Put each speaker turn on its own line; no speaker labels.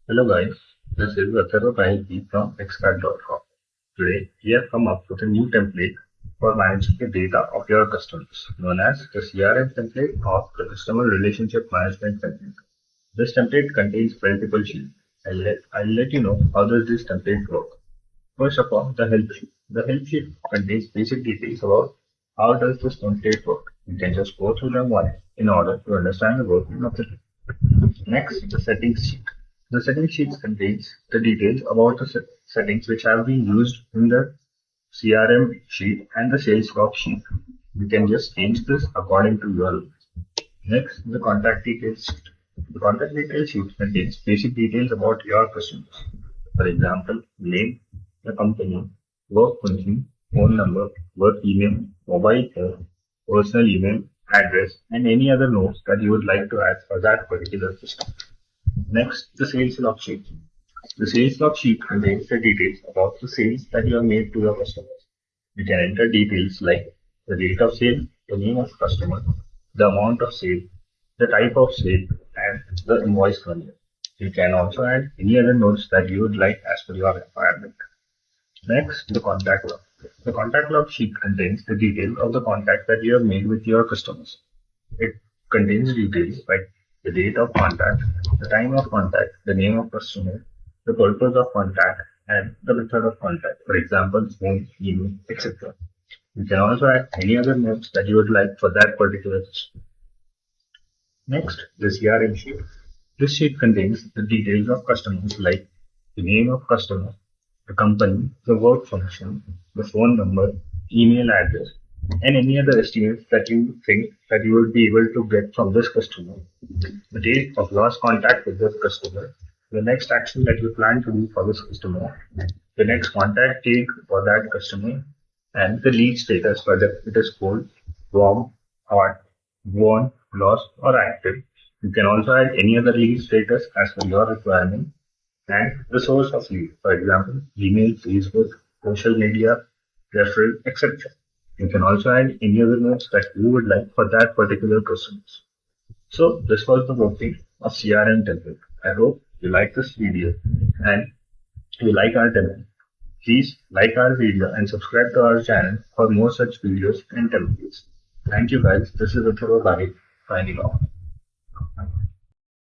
Hello guys, this is effortlessly from expert.com. Today we have come up with a new template for managing the data of your customers, known as the CRM template or the Customer Relationship Management template. This template contains multiple sheets. I'll let you know how does this template work. First of all, the help sheet. The help sheet contains basic details about how does this template work. You can just go through them once in order to understand the working of the template. Next, the settings sheet. The settings sheet contains the details about the settings which have been used in the CRM sheet and the sales log sheet. You can just change this according to your needs. Next, the contact details sheet. The contact details sheet contains basic details about your customers. For example, name, the company, work function, phone number, work email, mobile phone, personal email, address, and any other notes that you would like to add for that particular system. Next, the sales log sheet. The sales log sheet contains the details about the sales that you have made to your customers. You can enter details like the date of sale, the name of customer, the amount of sale, the type of sale, and the invoice value. You can also add any other notes that you would like as per your requirement. Next, the contact log. The contact log sheet contains the details of the contact that you have made with your customers. It contains details like the date of contact, the time of contact, the name of customer, the purpose of contact, and the method of contact. For example, phone, email, etc. You can also add any other notes that you would like for that particular system. Next, the CRM sheet. This sheet contains the details of customers like the name of customer, the company, the work function, the phone number, email address, and any other estimates that you think that you will be able to get from this customer, the date of last contact with this customer, the next action that you plan to do for this customer, the next contact date for that customer, and the lead status, whether it is cold, warm, hot, worn, lost, or active. You can also add any other lead status as per your requirement and the source of lead, for example, email, Facebook, social media, referral, etc. You can also add any other notes that you would like for that particular customer. So this was the working of CRM template. I hope you like this video and you like our template. Please like our video and subscribe to our channel for more such videos and templates. Thank you guys. This is Athurva Bari signing off.